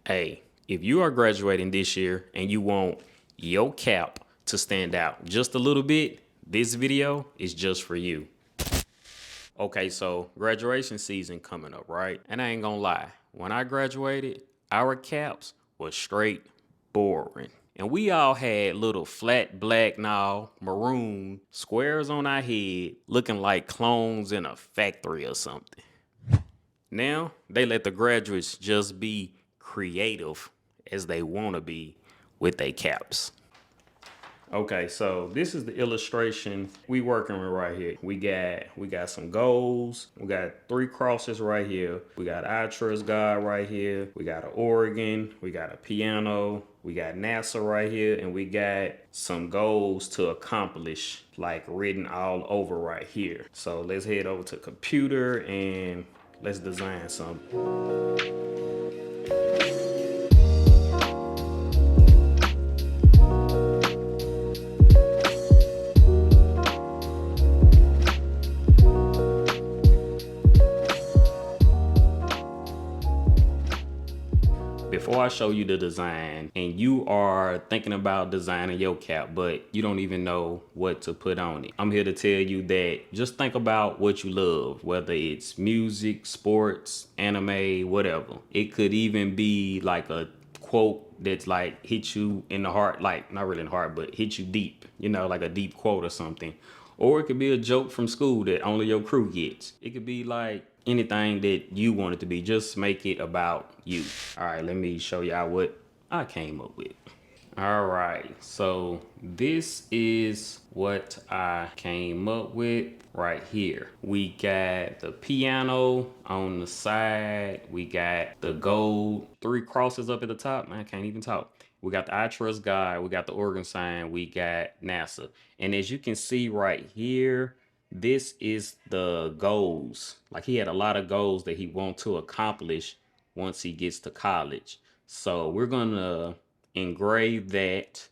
Hey, if you are graduating this year and you want your cap to stand out just a little bit, this video is just for you. Okay, so graduation season coming up, right? And I ain't gonna lie, when I graduated, our caps was straight boring. And we all had little flat black, now maroon squares on our head looking like clones in a factory or something. Now they let the graduates just be creative as they want to be with their caps. Okay, so this is the illustration we working with right here. We got some goals. We got 3 crosses right here. We got I Trust God right here. We got an organ. We got a piano. We got NASA right here, and we got some goals to accomplish, like written all over right here. So let's head over to computer and let's design something. Before I show you the design, and you are thinking about designing your cap, but you don't even know what to put on it, I'm here to tell you that just think about what you love, whether it's music, sports, anime, whatever. It could even be like a quote that's like hit you in the heart, like not really in the heart, but hit you deep, you know, like a deep quote or something. Or it could be a joke from school that only your crew gets. It could be like anything that you want it to be. Just make it about you. All right, let me show y'all what I came up with. All right, so this is what I came up with right here. We got the piano on the side. We got the gold 3 crosses up at the top. Man, I can't even talk. We got the I Trust God. We got the organ sign. We got NASA. And as you can see right here, this is the goals. Like he had a lot of goals that he wants to accomplish once he gets to college. So we're gonna engrave that,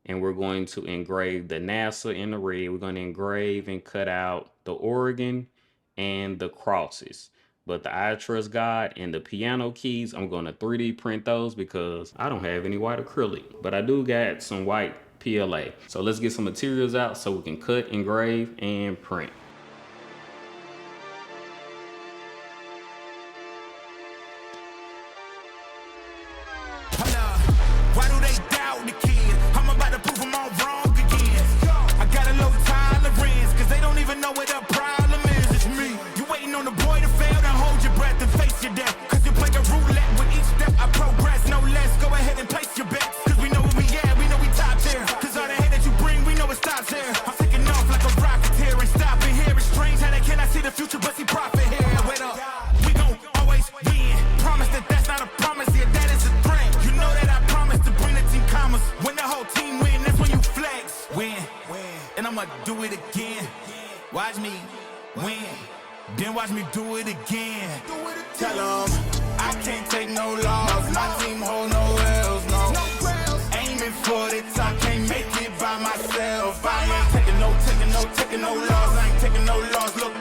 and we're going to engrave the NASA in the red. We're going to engrave and cut out the organ and the crosses. But the I Trust God and the piano keys, I'm going to 3D print those because I don't have any white acrylic. But I do got some white PLA. So let's get some materials out so we can cut, engrave, and print. Why do they doubt the kid? I'm about to prove them all wrong again. I got a low tolerance, cause they don't even know what the problem is. It's me. You waiting on the boy to fail, then hold your breath and face your death. Cause you play a roulette with each step. I progress, no less. Go ahead and place your bets. Cause we know where we at, we know we top tier. Cause all the hate that you bring, we know it stops here. I'm taking off like a rocket here and stopping here. It's strange how they cannot see the future, but see profit here. Wait up, we gon' always win. Promise that that's not a promise, yeah, that is a threat. You know that I promise to bring the team commas. When the whole team win, that's when you flex. Win, and I'ma do it again. Watch me win, then watch me do it again. Tell them I can't take no loss. My team hold no L's, no. Aiming for the top, can't make it by myself. I ain't taking no loss. I ain't taking no loss. Look.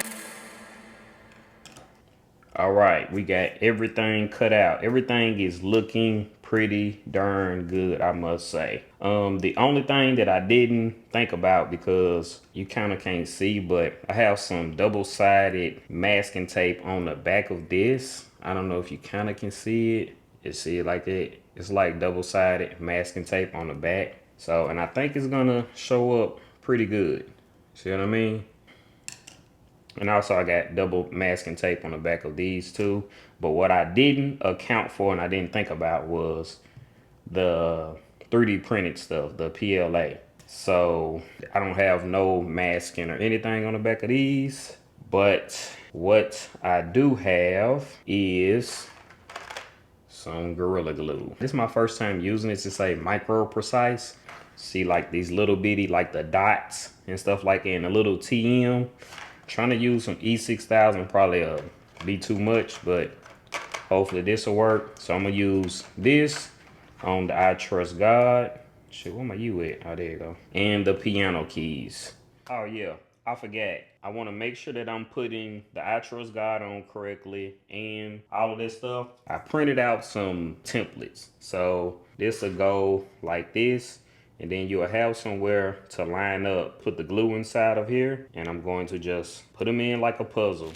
All right, we got everything cut out. Everything is looking pretty darn good, I must say. The only thing that I didn't think about, because you kind of can't see, but I have some double-sided masking tape on the back of this. I don't know if you kind of can see it. You see it like that? It's like double-sided masking tape on the back. So, and I think it's gonna show up pretty good. See what I mean? And also I got double masking tape on the back of these two. But what I didn't account for and I didn't think about was the 3D printed stuff, the PLA. So I don't have no masking or anything on the back of these. But what I do have is some Gorilla Glue. This is my first time using it. It's a micro precise. See like these little bitty, like the dots and stuff like that, and a little TM. Trying to use some E6000 probably be too much, but hopefully this will work. So I'm gonna use this on the I Trust God. Shit, where my U at? Oh, there you go. And the piano keys. Oh yeah, I forgot. I want to make sure that I'm putting the I Trust God on correctly and all of this stuff. I printed out some templates. So this will go like this. And then you'll have somewhere to line up. Put the glue inside of here. And I'm going to just put them in like a puzzle.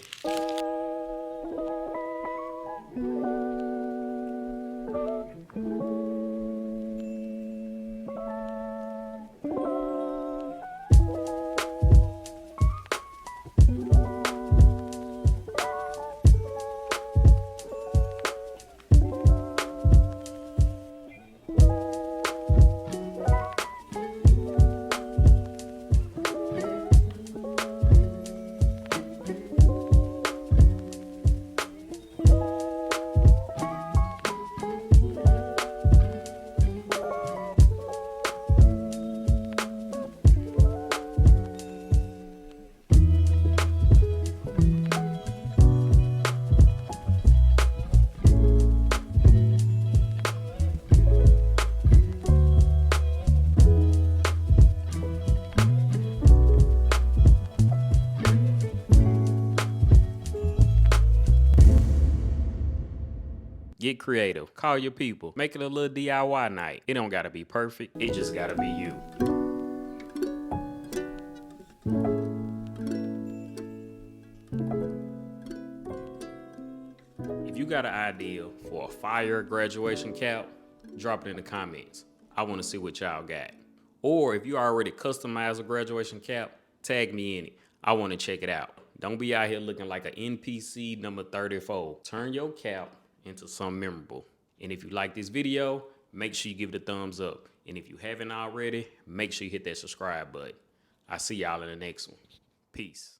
Get creative. Call your people. Make it a little DIY night. It don't gotta be perfect. It just gotta be you. If you got an idea for a fire graduation cap, drop it in the comments. I want to see what y'all got. Or if you already customized a graduation cap, tag me in it. I want to check it out. Don't be out here looking like an NPC number 34. Turn your cap into something memorable. And if you like this video, make sure you give it a thumbs up. And if you haven't already, make sure you hit that subscribe button. I'll see y'all in the next one. Peace.